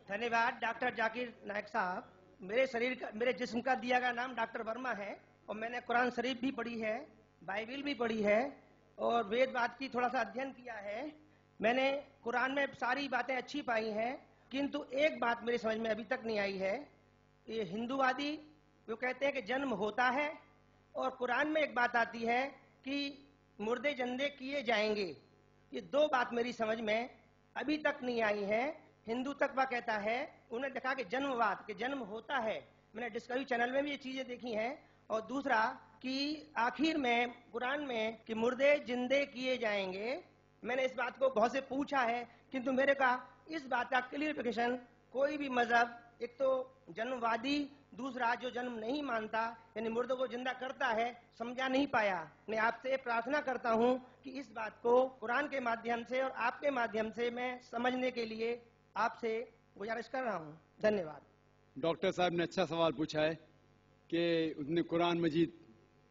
धन्यवाद डॉक्टर जाकिर नायक साहब। मेरे जिस्म का दिया गया नाम डॉक्टर वर्मा है और मैंने कुरान शरीफ भी पढ़ी है, बाइबिल भी पढ़ी है और वेदवाद की थोड़ा सा अध्ययन किया है। मैंने कुरान में सारी बातें अच्छी पाई हैं, किंतु एक बात मेरी समझ में अभी तक नहीं आई है। ये हिंदूवादी वो कहते हैं कि जन्म होता है और कुरान में एक बात आती है कि मुर्दे जिंदे किए जाएंगे। ये दो बात मेरी समझ में अभी तक नहीं आई है। हिंदू तक वह कहता है, उन्हें देखा कि जन्मवाद के जन्म होता है, मैंने डिस्कवरी चैनल में भी ये चीजें देखी हैं। और दूसरा कि आखिर में कुरान में कि मुर्दे जिंदे किए जाएंगे, मैंने इस बात को बहुत से पूछा है, किंतु मेरे का इस बात का क्लियरिफिकेशन कोई भी मजहब, एक तो जन्मवादी, दूसरा जो जन्म नहीं मानता यानी मुर्दों को जिंदा करता है, समझा नहीं पाया। मैं आपसे प्रार्थना करता हूं कि इस बात को कुरान के माध्यम से और आपके माध्यम से मैं समझने के लिए आपसे गुजारिश कर रहा हूं। धन्यवाद। डॉक्टर साहब ने अच्छा सवाल पूछा है कि उसने कुरान मजीद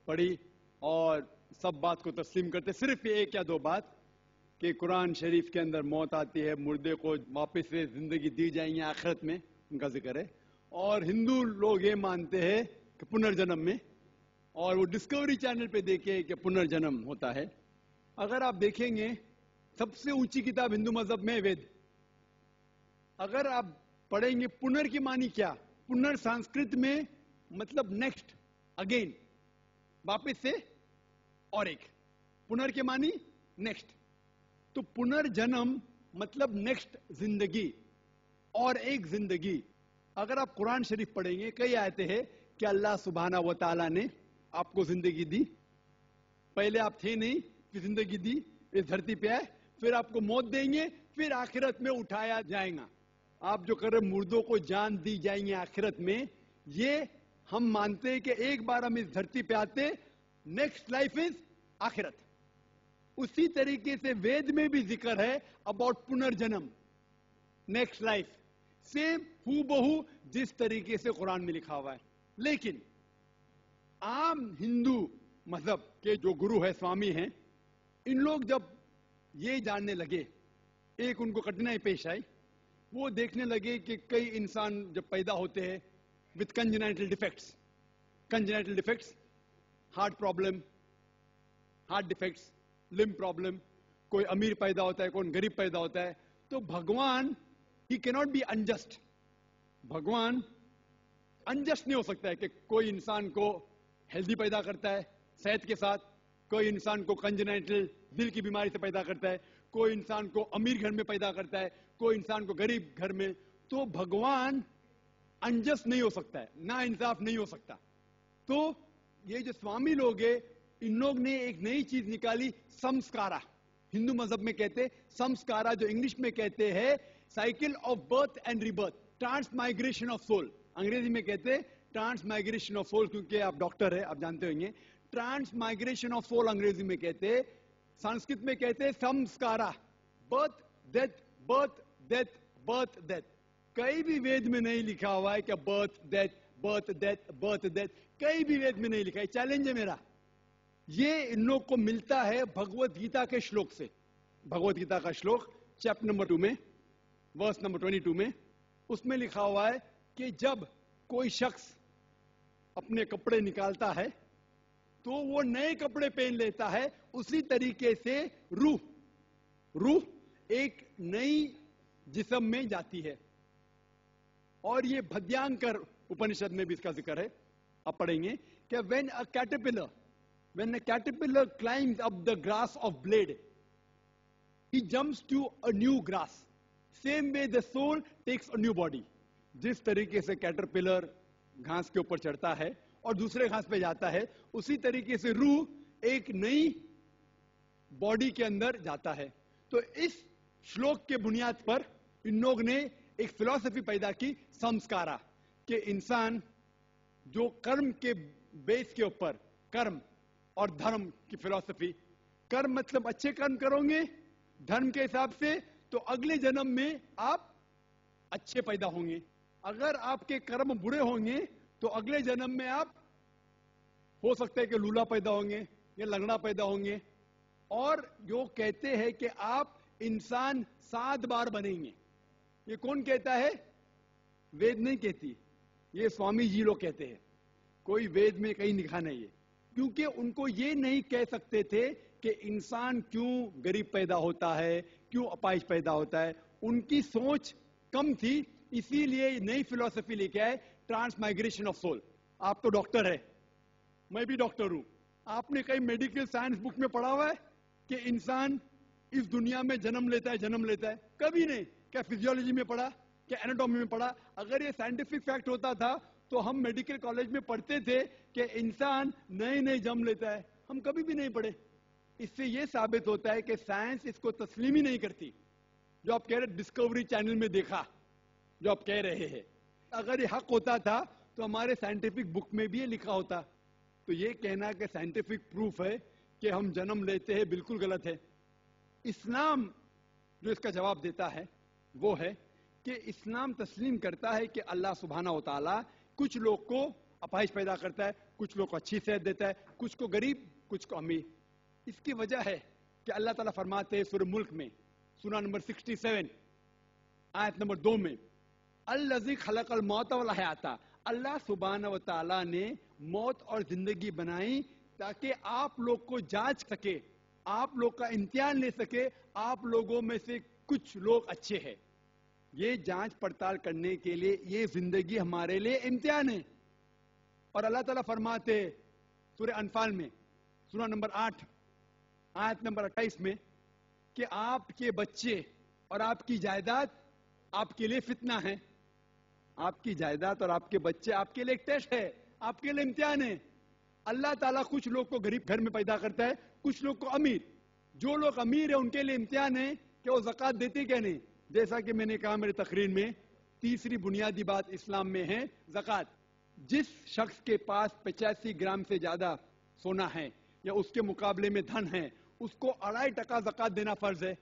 पढ़ी और सब बात को तस्लीम करते, सिर्फ एक या दो बात कि कुरान शरीफ के अंदर मौत आती है, मुर्दे को वापस से जिंदगी दी जाएंगी आखिरत में, उनका जिक्र है। और हिंदू लोग ये मानते हैं कि पुनर्जन्म में, और वो डिस्कवरी चैनल पे देखे कि पुनर्जन्म होता है। अगर आप देखेंगे सबसे ऊंची किताब हिंदू मजहब में वेद, अगर आप पढ़ेंगे पुनर की मानी क्या, पुनर संस्कृत में मतलब नेक्स्ट, अगेन, वापस से, और एक पुनर के मानी नेक्स्ट। तो पुनर्जन्म मतलब नेक्स्ट जिंदगी और एक जिंदगी। अगर आप कुरान शरीफ पढ़ेंगे, कई आयतें हैं कि अल्लाह सुब्हाना व तआला ने आपको जिंदगी दी, पहले आप थे नहीं, फिर जिंदगी दी, इस धरती पे आए, फिर आपको मौत देंगे, फिर आखिरत में उठाया जाएगा। आप जो कर रहे मुर्दों को जान दी जाएंगे आखिरत में, ये हम मानते हैं कि एक बार हम इस धरती पे आते, नेक्स्ट लाइफ इज आखिरत। उसी तरीके से वेद में भी जिक्र है अबाउट पुनर्जन्म, नेक्स्ट लाइफ, सेम हूबहू जिस तरीके से कुरान में लिखा हुआ है। लेकिन आम हिंदू मजहब के जो गुरु है, स्वामी हैं, इन लोग जब ये जानने लगे, एक उनको कठिनाई पेश आई, वो देखने लगे कि कई इंसान जब पैदा होते हैं with congenital defects, congenital defects, heart problem, heart defects, limb problem, कोई अमीर पैदा होता है, कोई गरीब पैदा होता है, तो भगवान he can not be unjust. भगवान अनजस्ट नहीं हो सकता है कि कोई इंसान को हेल्दी पैदा करता है सेहत के साथ, कोई इंसान को कंजेनाइटल दिल की बीमारी से पैदा करता है, कोई इंसान को अमीर घर में पैदा करता है, कोई इंसान को गरीब घर में। तो भगवान अनजस्ट नहीं हो सकता है, ना इंसाफ नहीं हो सकता। तो ये जो स्वामी लोग हैं, इन लोग ने एक नई चीज निकाली, संस्कारा। हिंदू मजहब में कहते संस्कारा, जो इंग्लिश में कहते हैं cycle of birth and rebirth, transmigration of soul. अंग्रेजी में कहते हैं ट्रांसमाइग्रेशन ऑफ सोल, क्योंकि आप डॉक्टर है, आप जानते होंगे। ट्रांसमाइग्रेशन ऑफ सोल अंग्रेजी में कहते हैं, संस्कृत में कहते हैं संस्कारा, birth death, birth death, birth death. कहीं भी वेद में नहीं लिखा हुआ है कि birth death, birth death, birth death, कहीं भी वेद में नहीं लिखा है। चैलेंज है मेरा, ये इन लोग को मिलता है भगवत गीता के श्लोक से। भगवत गीता का श्लोक चैप्टर नंबर 2 में, वर्स नंबर 22 में, उसमें लिखा हुआ है कि जब कोई शख्स अपने कपड़े निकालता है तो वो नए कपड़े पहन लेता है, उसी तरीके से रूह एक नई जिस्म में जाती है। और ये भद्यांकर उपनिषद में भी इसका जिक्र है, आप पढ़ेंगे कि when a caterpillar climbs up the grass of blade, he jumps to a new grass. Same way the soul takes a new body. जिस तरीके से कैटरपिलर घास के ऊपर चढ़ता है और दूसरे घास पे जाता है, उसी तरीके से रूह एक नई बॉडी के अंदर जाता है। तो इस श्लोक के बुनियाद पर इन लोग ने एक फिलॉसफी पैदा की, संस्कारा, कि इंसान जो कर्म के बेस के ऊपर, कर्म और धर्म की फिलॉसफी, कर्म मतलब अच्छे कर्म करोगे धर्म के हिसाब से तो अगले जन्म में आप अच्छे पैदा होंगे, अगर आपके कर्म बुरे होंगे तो अगले जन्म में आप हो सकता है कि लूला पैदा होंगे या लंगड़ा पैदा होंगे। और जो कहते हैं कि आप इंसान 7 बार बनेंगे, ये कौन कहता है? वेद नहीं कहती, ये स्वामी जी लोग कहते हैं। कोई वेद में कहीं लिखा नहीं है, क्योंकि उनको ये नहीं कह सकते थे कि इंसान क्यों गरीब पैदा होता है, क्यों अपाहिज पैदा होता है। उनकी सोच कम थी, इसीलिए नई फिलॉसफी लेके आए, ट्रांसमाइग्रेशन ऑफ सोल। आप तो डॉक्टर है, मैं भी डॉक्टर हूं। आपने कहीं मेडिकल साइंस बुक में पढ़ा हुआ है कि इंसान इस दुनिया में जन्म लेता है? कभी नहीं। क्या फिजियोलॉजी में पढ़ा, क्या एनाटॉमी में पढ़ा? अगर ये साइंटिफिक फैक्ट होता था तो हम मेडिकल कॉलेज में पढ़ते थे कि इंसान नए जन्म लेता है। हम कभी भी नहीं पढ़े। इससे ये साबित होता है कि साइंस इसको तस्लीम ही नहीं करती। जो आप कह रहे डिस्कवरी चैनल में देखा, जो आप कह रहे हैं, अगर ये हक होता था तो हमारे साइंटिफिक बुक में भी ये लिखा होता। तो ये कहना कि साइंटिफिक प्रूफ है कि हम जन्म लेते हैं, बिल्कुल गलत है। इस्लाम जो इसका जवाब देता है वो है कि इस्लाम तस्लीम करता है कि अल्लाह सुब्हाना व तआला कुछ लोग को अपाहिज पैदा करता है, कुछ लोग को अच्छी सेहत देता है, कुछ को गरीब, कुछ को अमीर। इसकी वजह है कि अल्लाह ताला फरमाते हैं सूरह मुल्क में, सूरा नंबर 67 आयत नंबर 2 में, अल्लज़ी खलक़ल मौत वल हयाता, अल्लाह सुब्हाना व तआला ने मौत और जिंदगी बनाई ताकि आप लोग को जांच सके, आप लोग का इम्तिहान ले सके, आप लोगों में से कुछ लोग अच्छे हैं। ये जांच पड़ताल करने के लिए ये जिंदगी हमारे लिए इम्तिहान है। और अल्लाह ताला फरमाते सूरह अनफाल में, सूरा नंबर 8 आयत नंबर 28 में, कि आपके बच्चे और आपकी जायदाद आपके लिए फितना है। आपकी जायदाद और आपके बच्चे आपके लिए एक टेस्ट है, आपके लिए इम्तिहान है। अल्लाह ताला कुछ लोग को गरीब घर में पैदा करता है, कुछ लोग को अमीर। जो लोग अमीर है उनके लिए इम्तिहान है कि वो ज़कात देते क्या नहीं। जैसा कि मैंने कहा मेरे तकरीर में, तीसरी बुनियादी बात इस्लाम में है ज़कात। जिस शख्स के पास 85 ग्राम से ज्यादा सोना है या उसके मुकाबले में धन है, उसको 2.5% ज़कात देना फर्ज है।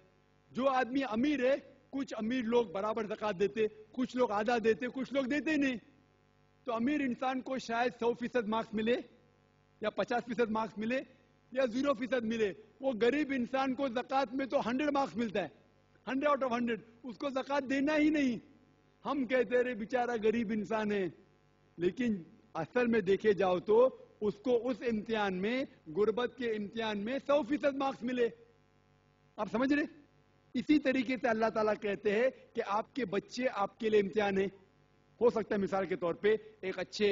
जो आदमी अमीर है, कुछ अमीर लोग बराबर ज़कात देते, कुछ लोग आधा देते, कुछ लोग देते नहीं। तो अमीर इंसान को शायद 100% मार्क्स मिले या 50% मार्क्स मिले या 0% मिले। वो गरीब इंसान को ज़कात में तो 100 मार्क्स मिलता है, 100 आउट ऑफ 100। उसको ज़कात देना ही नहीं। हम कहते रहे बेचारा गरीब इंसान है, लेकिन असल में देखे जाओ तो उसको उस इम्तिहान में, गुर्बत के इम्तिहान में 100% मार्क्स मिले। आप समझ रहे? इसी तरीके से अल्लाह ताला कहते हैं कि आपके बच्चे आपके लिए इम्तिहान है। हो सकता है मिसाल के तौर पे एक अच्छे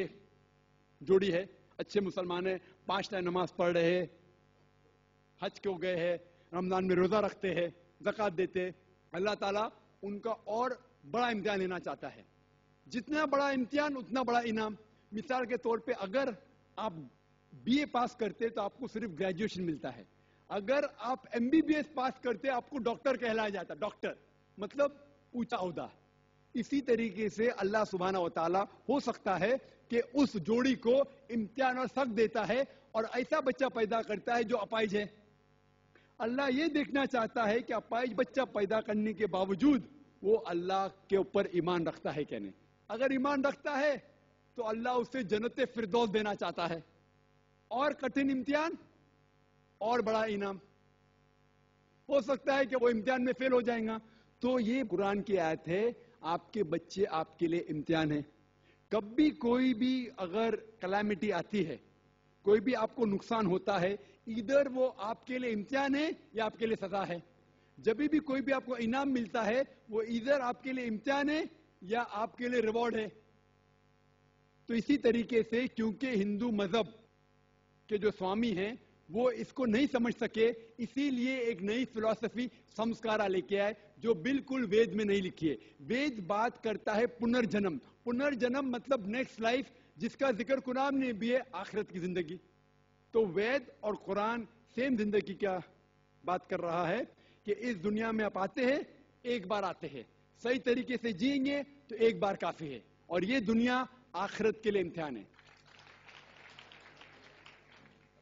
जोड़ी है, अच्छे मुसलमान है, 5 टाइम नमाज पढ़ रहे हैं, हज को गए हैं, रमजान में रोजा रखते हैं, ज़कात देते हैं। अल्लाह ताला उनका और बड़ा इम्तिहान लेना चाहता है। जितना बड़ा इम्तिहान उतना बड़ा इनाम। मिसाल के तौर पे अगर आप बीए पास करते तो आपको सिर्फ ग्रेजुएशन मिलता है, अगर आप एमबीबीएस पास करते आपको डॉक्टर कहलाया जाता। डॉक्टर मतलब ऊंचा ओहदा। इसी तरीके से अल्लाह सुब्हाना व तआला हो सकता है कि उस जोड़ी को इम्तिहान और सख्त देता है और ऐसा बच्चा पैदा करता है जो अपाहिज है। अल्लाह ये देखना चाहता है कि अपाहिज बच्चा पैदा करने के बावजूद वो अल्लाह के ऊपर ईमान रखता है क्या नहीं। अगर ईमान रखता है तो अल्लाह उसे जन्नत फिरदौस देना चाहता है। और कठिन इम्तिहान और बड़ा इनाम। हो सकता है कि वो इम्तिहान में फेल हो जाएगा। तो ये कुरान की आयत है, आपके बच्चे आपके लिए इम्तिहान है। कभी कोई भी अगर कलामिटी आती है, कोई भी आपको नुकसान होता है, इधर वो आपके लिए इम्तिहान है या आपके लिए सजा है। जब भी कोई भी आपको इनाम मिलता है, वो इधर आपके लिए इम्तिहान है या आपके लिए रिवॉर्ड है। तो इसी तरीके से क्योंकि हिंदू मजहब के जो स्वामी हैं वो इसको नहीं समझ सके, इसीलिए एक नई फिलॉसफी संस्कारा लेके आए जो बिल्कुल वेद में नहीं लिखी है। वेद बात करता है पुनर्जन्म। पुनर्जन्म मतलब नेक्स्ट लाइफ, जिसका जिक्र कुरान ने भी है, आखिरत की जिंदगी। तो वेद और कुरान सेम जिंदगी क्या बात कर रहा है कि इस दुनिया में आप आते हैं, एक बार आते हैं, सही तरीके से जिएंगे तो एक बार काफी है। और ये दुनिया आखिरत के लिए इम्तिहान है।